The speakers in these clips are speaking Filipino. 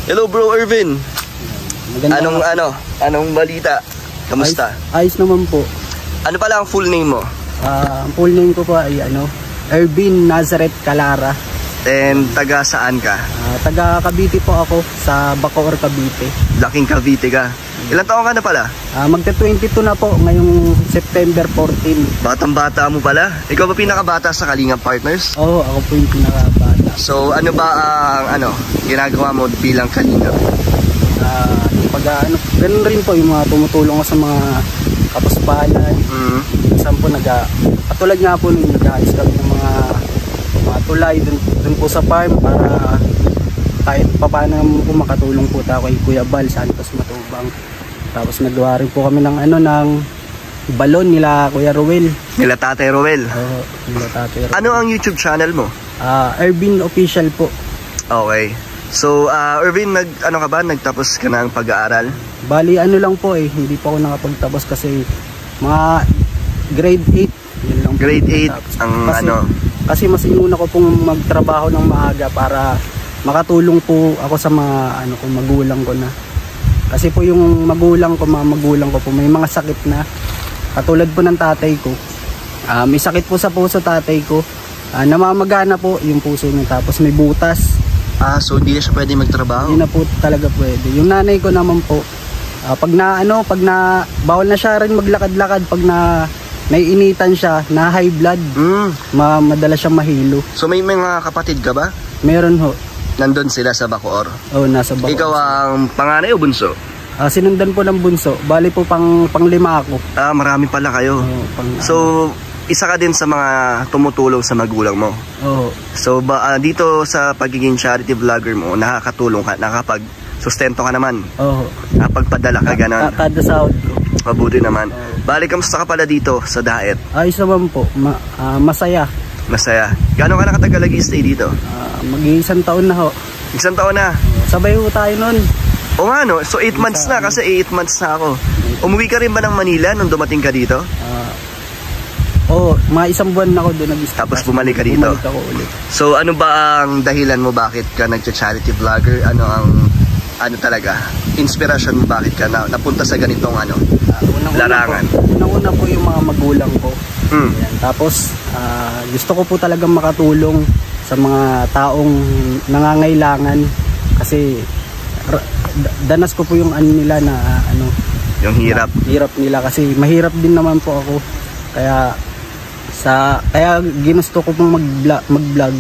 Hello bro Irvin. Maganda. Anong balita? Kamusta? Ayos naman po. Ano pala ang full name mo? Ang full name ko po ay Irvin Nazareth Calara. And taga saan ka? Taga Cavite po ako, sa Bacoor, Cavite. Laking Cavite ka. Ilang taon ka na pala? Magta-22 na po ngayong September 14. Batang-bata mo pala. Ikaw ba pinakabata sa Kalingap Partners? Oo, ako po yung pinakabata. So ano ba ang ginagawa mo bilang Kalingap? Ganun rin po yung mga tumutulong ko sa mga kapaspalan. Minsan po katulad nga po nung nag-ayos kami ng mga tulay dun po sa farm para kahit paano po makatulong po tayo kay Kuya Bal Santos Matubang. Tapos nagawa rin po kami ng ng balon nila Kuya Ruel. Nila Tatay Ruel? Oo, nila Tatay Ruel. Ano ang YouTube channel mo? Irvin Official po. Okay. So, Irvin, nagtapos ka na ang pag-aaral? Bali, lang po hindi pa ako nakapagtapos kasi mga grade 8. Yun lang po. Grade 8 Kasi mas inuna ko pong magtrabaho ng maaga para makatulong po ako sa mga magulang ko na. Kasi po yung mga magulang ko po may mga sakit na. Katulad po ng tatay ko. May sakit po sa puso tatay ko. Namamagana po yung puso niya tapos may butas. So hindi na siya pwede magtrabaho? Hindi na po talaga pwede. Yung nanay ko naman po, pag bawal na siya rin maglakad-lakad pag naiinitan siya, na high blood, madala siyang mahilo. So may mga kapatid ka ba? Meron ho. Nandun sila sa Bacoor? Oo, nasa Bacoor. Ikaw ang panganay o bunso? Sinundan po ng bunso. Bali po pang-lima ako. Marami pala kayo. So isa ka din sa mga tumutulong sa magulang mo? Oo. So dito sa pagiging charity vlogger mo, nakakatulong ka, nakapag-sustento ka naman? Oo. Nakapagpadala ka ganon? Kada sahod ko. Mabuti naman. Bali, kamusta ka pala dito sa Daet? Ayos naman po. Masaya. Masaya. Gano'n ka nakatagal nag-i-stay dito? Mag-iisang taon na ho. Isang taon na? Sabay ho tayo nun. O nga no, so 8 months na kasi 8 months na ako. Umuwi ka rin ba ng Manila nung dumating ka dito? Oo, mga isang buwan na ako doon nag-stay. Tapos bumalik ka dito? Bumalik ako ulit. So ano ba ang dahilan mo bakit ka nag-charity vlogger? Ano ang talaga inspirasyon mo bakit ka napunta sa ganitong larangan? Unang-una po yung mga magulang ko. Ayan. Tapos gusto ko po talagang makatulong sa mga taong nangangailangan kasi danas ko po yung nila na yung hirap nila kasi mahirap din naman po ako, kaya ginusto ko pong mag-vlog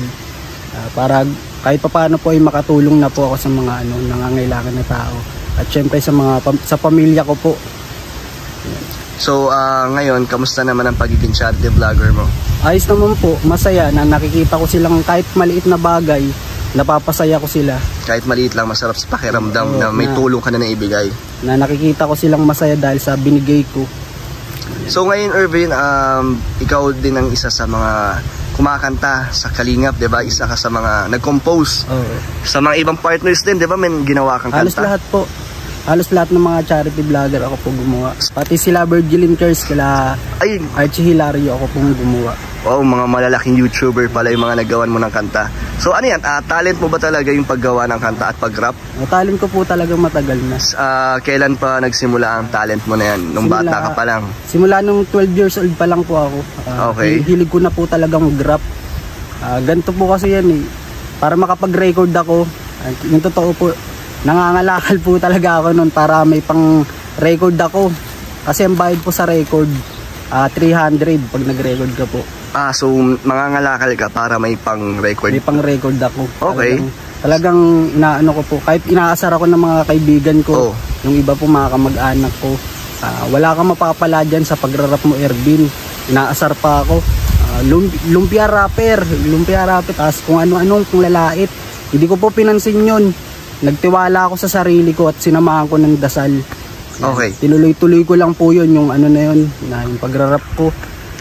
para kahit paano po ay makatulong na po ako sa mga nangangailangan na tao at syempre sa pamilya ko po. So ngayon kamusta naman ang pagiging charity vlogger mo? Ayos naman po, masaya na nakikita ko silang kahit maliit na bagay, napapasaya ko sila. Kahit maliit lang, masarap sa pakiramdam na may tulong ka na naibigay. Na nakikita ko silang masaya dahil sa binigay ko. So ngayon Irvin, ikaw din ang isa sa mga kumakanta sa Kalingap, 'di ba? Isa ka sa mga nag-compose. Sa mga ibang partners din, 'di ba? May ginawa kang kanta. Halos lahat po. Halos lahat ng mga charity vlogger ako po gumawa. Pati sila Virgilin Curse, kila Archie Hilario ako pong gumawa. Wow, mga malalaking YouTuber pala yung mga nagawan mo ng kanta. So ano yan, talent mo ba talaga yung paggawa ng kanta at pag-rap? Talent ko po talaga matagal na. Kailan pa nagsimula ang talent mo na yan? Nung bata ka pa lang? Simula nung 12 years old pa lang po ako. Okay. Hilig ko na po talagang mag-rap. Ganito po kasi yan para makapag-record ako. Yung totoo po, nangangalakal po talaga ako noon para may pang-record ako. Kasi ang bayad po sa record, 300 pag nag-record ka po. So mangangalakal ka para may pang-record? May pang-record ako. Okay. Talagang inaano ko po. Kahit inaasar ako ng mga kaibigan ko, yung iba po mga kamag-anak ko. Wala kang mapapala dyan sa pagrarap mo, Irvin. Inaasar pa ako. Lumpia rapper. Tapos kung ano-anong kung lalait. Hindi ko po pinansin yun. Nagtiwala ako sa sarili ko at sinamahan ko ng dasal. Okay. Tinuloy-tuloy ko lang po yun, yung yung pagrarap ko.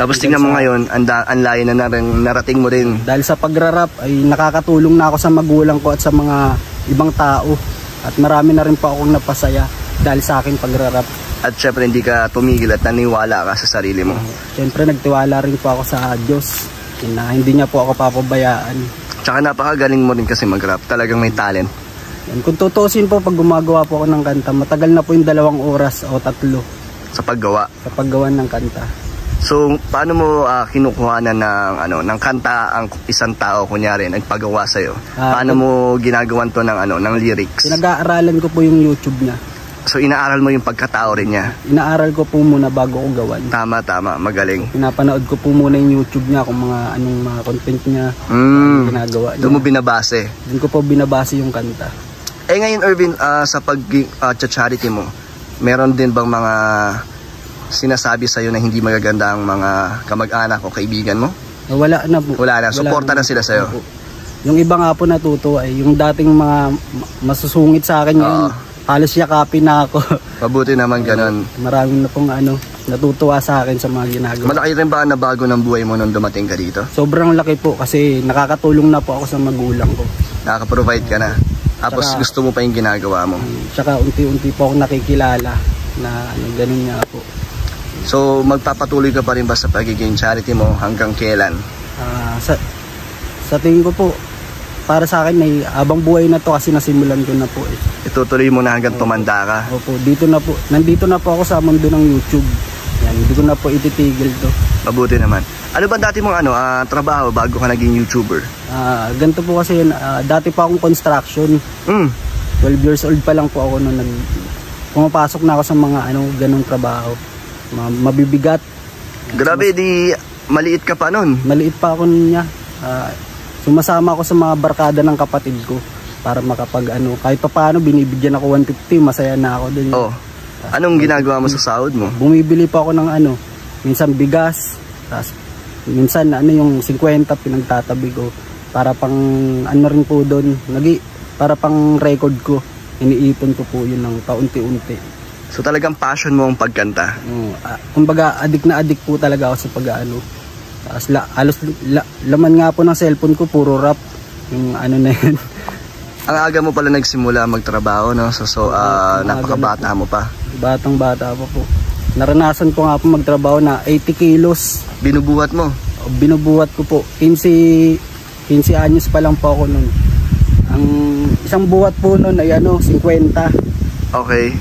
Tapos tingnan mo ngayon, ang layo na narating mo rin. Dahil sa pagrarap ay nakakatulong na ako sa magulang ko at sa mga ibang tao. At marami na rin po akong napasaya dahil sa aking pagrarap. At syempre hindi ka tumigil at naniwala ka sa sarili mo. Syempre nagtiwala rin po ako sa Diyos na hindi niya po ako papabayaan. Tsaka napakagaling mo rin kasi mag-rap. Talagang may talent. Yan. Kung tutusin po, pag gumagawa po ako ng kanta, matagal na po yung 2 oras o 3 Sa paggawa. sa paggawa ng kanta. So, paano mo kinukuhanan ng kanta ang isang tao, kunyari, nagpagawa sa'yo? Paano mo ginagawan to ng lyrics? Pinag-aaralan ko po yung YouTube niya. So, inaaral mo yung pagkatao rin niya? Inaaral ko po muna bago ko gawan. Tama, magaling. Pinapanood ko po muna yung YouTube niya kung anong mga content niya, ginagawa niya. Doon mo binabase? Doon ko po binabase yung kanta. Ngayon, Irvin, sa pag-charity mo, meron din bang mga sinasabi sa'yo na hindi magaganda ang mga kamag-anak o kaibigan mo? Wala na po. Wala na. Suporta na sila sa'yo? Yung iba nga po natutuwa yung dating mga masusungit sa akin yun, halos yakapin na ako. Mabuti naman ganun. Maraming na pong natutuwa sa akin sa mga ginagawa. Malaki rin ba na bago ng buhay mo nung dumating ka dito? Sobrang laki po kasi nakakatulong na po ako sa magulang ko. Nakaka-provide ka na. Tapos gusto mo pa yung ginagawa mo. Tsaka unti-unti po ako nakikilala na ganun nga po. So magpapatuloy ka pa rin ba sa pagiging charity mo hanggang kailan? Sa tingin ko po, para sa akin ay abang buhay na to kasi nasimulan ko na po eh. Itutuloy mo na hanggang tumanda ka? Opo, nandito na po ako sa mundo ng YouTube. Yan, hindi ko na po ititigil to. Mabuti naman. Ano ba dati mong trabaho bago ka naging YouTuber? Ganito po kasi yun, dati pa akong construction. 12 years old pa lang po ako noon. Pumapasok na ako sa mga ganong trabaho. Mabibigat. Grabe, di maliit ka pa nun. Maliit pa ako niya. Sumasama ako sa mga barkada ng kapatid ko para makapag kahit pa paano binibigyan ako 150, masaya na ako din. Anong ginagawa mo sa sahod mo? Bumibili pa ako ng minsan bigas, tapos minsan yung 50 pinagtatabi ko para pang rin po doon, para pang record ko. Iniipon ko po yun ng paunti-unti. So talagang passion mo ang pagkanta? Kumbaga adik na adik po talaga ako sa Tapos halos laman nga po ng cellphone ko puro rap. Yung na yun. Ang aga mo pala nagsimula magtrabaho, no? So napakabata mo pa. Batang bata pa po. Naranasan ko nga po magtrabaho na 80 kilos. Binubuhat mo? Binubuhat ko po. 15 anyos pa lang po ako nun. Ang isang buhat po nun ay 50. Okay.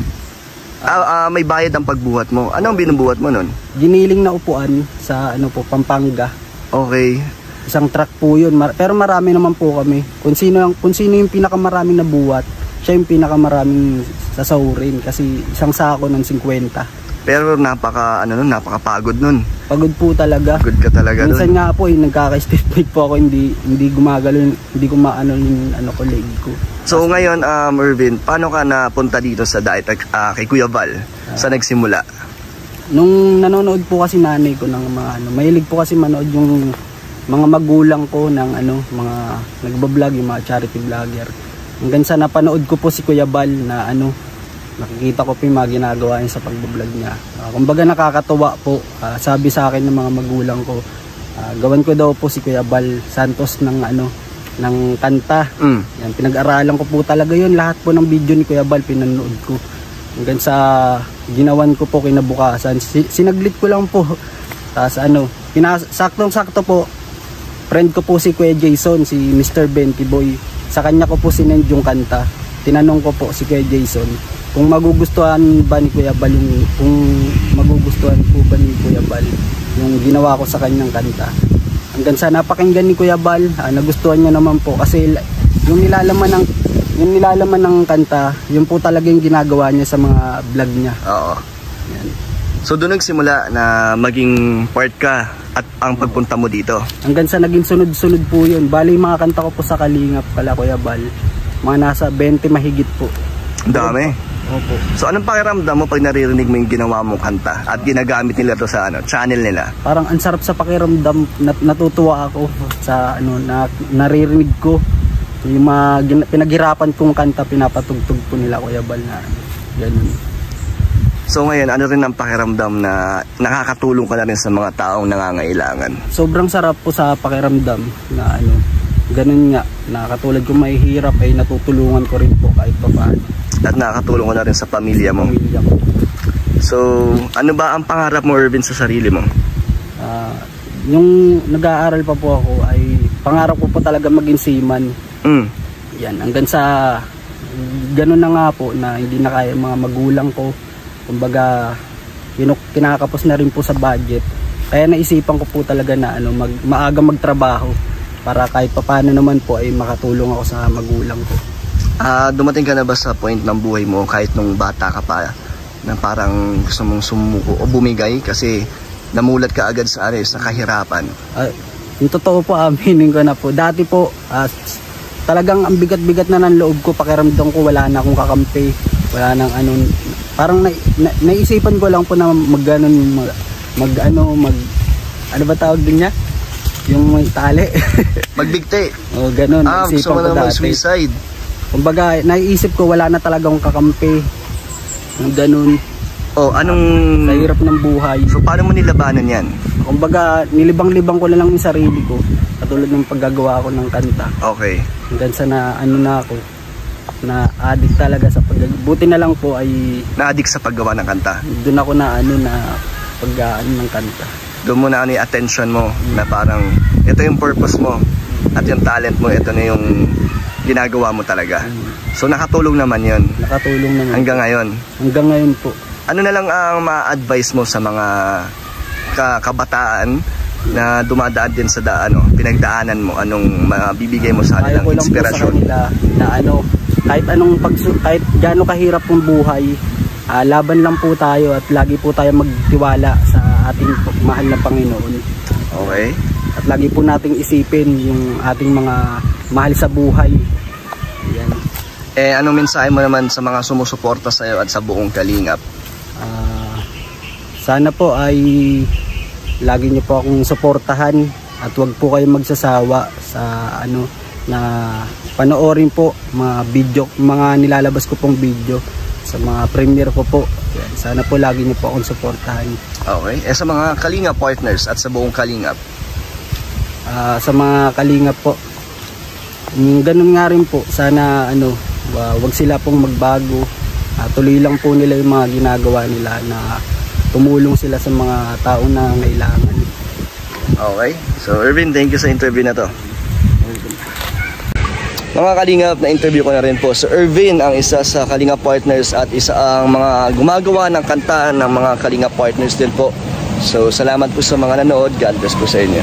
May bayad ang pagbuhat mo. Anong binubuhat mo nun? Giniling na upuan sa Pampanga. Okay. Isang truck po yun. Pero marami naman po kami. Kung sino yung pinakamaraming nabuhat, siya yung pinakamaraming sasahurin. Kasi isang sako ng 50. Pero napakapagod nun. Pagod po talaga. Pagod ka talaga nun. Minsan nga po, nagkaka-stiff leg po ako. Hindi gumagalo, hindi ko maano yung leg ko. So ngayon, Irvin, paano ka napunta dito sa diet kay Kuya Val? Sa nagsimula? Nung nanonood po kasi nanay ko ng mga mahilig po kasi manood yung mga magulang ko ng mga nagbablog, yung mga charity vlogger. Hanggang sa napanood ko po si Kuya Val na nakikita ko po yung mga ginagawa niya sa pagbablog niya. Kumbaga nakakatuwa po. Sabi sa akin ng mga magulang ko, gawan ko daw po si Kuya Val Santos ng kanta. Yan, pinag-aralan ko po talaga yun. Lahat po ng video ni Kuya Val pinanood ko. Hanggang sa ginawan ko po kinabukasan. Sinaglit ko lang po. Tapos saktong-sakto po, friend ko po si Kuya Jason, si Mr. Benty Boy. Sa kanya ko po sinend yung kanta. Tinanong ko po si Kuya Jason kung magugustuhan ba ni Kuya Val yung ginawa ko sa kanyang kanta. Hanggang sa napakinggan ni Kuya Val, nagustuhan niya naman po kasi yung nilalaman ng kanta, yun po talaga yung ginagawa niya sa mga vlog niya. Oo. Yan. So doon nagsimula na maging part ka at ang pagpunta mo dito. Hanggang sa naging sunod-sunod po yun. Bali mga kanta ko po sa Kalingap pala Kuya Val, mga nasa 20 mahigit po. Dami. Opo. So anong pakiramdam mo pag naririnig mo yung ginawa mong kanta at ginagamit nila to sa channel nila? Parang ang sarap sa pakiramdam. Natutuwa ako sa naririnig ko yung mga pinaghirapan kong kanta, pinapatugtog po nila Kuya Val na ganun. So ngayon, ano rin ang pakiramdam na nakakatulong ka na rin sa mga taong nangangailangan? Sobrang sarap po sa pakiramdam na ganun nga, nakakatulad kong mahihirap ay natutulungan ko rin po kahit pa paano. At nakakatulong ka na rin sa pamilya mo? Pamilya ko. So, ano ba ang pangarap mo, Irvin, sa sarili mo? Yung nag-aaral pa po ako ay pangarap ko po talaga maging seaman. Yan, hanggang sa ganun na nga po na hindi na kaya mga magulang ko. Kumbaga, kinakapos na rin po sa budget. Kaya naisipan ko po talaga na maaga magtrabaho para kahit papaano naman po ay makatulong ako sa magulang ko. Dumating ka na ba sa point ng buhay mo kahit nung bata ka pa na parang gusto mong sumuko o bumigay kasi namulat ka agad sa kahirapan? Yung totoo po, aminin ko na po. Dati po, talagang ang bigat-bigat na ng loob ko, pakiramdam ko wala na akong kakampi, wala nang parang naisipan ko lang po na ano ba tawag din niya? Yung may tali. Magbigti. O, ganun. Gusto mo naman suicide. Kumbaga, naiisip ko wala na talaga akong kakampi. Ganun. Sa hirap ng buhay. So, paano mo nilabanan yan? Kumbaga, nilibang-libang ko na lang yung sarili ko. Katulad ng paggagawa ko ng kanta. Okay. Hanggang sa na ako, na addict talaga sa buti na lang po ay na-addict sa paggawa ng kanta. Doon ako na pag-ano ng kanta. Doon mo na yung attention mo na parang ito yung purpose mo at yung talent mo, ito na yung ginagawa mo talaga. So nakatulong naman yun. Nakatulong naman. Hanggang ngayon. Hanggang ngayon po. Ano na lang ang ma-advise mo sa mga kabataan na dumadaan din sa pinagdaanan mo? Anong mabibigay mo sa kanilang inspirasyon? Ayaw ko lang po sa kanila na kahit gaano kahirap ng buhay, laban lang po tayo at lagi po tayo magtiwala sa ating mahal na Panginoon. Okay. At lagi po nating isipin yung ating mga mahal sa buhay. Yan. Anong mensahe mo naman sa mga sumusuporta sa iyo at sa buong Kalingap? Sana po ay lagi niyo po akong suportahan at wag po kayong magsasawa sa na panoorin po mga nilalabas ko pong video sa mga premiere ko po. Yan. Sana po lagi niyo po akong suportahan. Okay. Sa mga Kalingap partners at sa buong Kalingap? Sa mga Kalingap po, ganun nga rin po. Sana wag sila pong magbago. Tuloy lang po nila yung mga ginagawa nila na tumulong sila sa mga tao na ngailangan. Okay. So Ervin, thank you sa interview na to. Mga Kalingap, na interview ko na rin po. So Ervin, ang isa sa Kalingap partners at isa ang mga gumagawa ng kanta ng mga Kalingap partners din po. So salamat po sa mga nanood. God bless po sa inyo.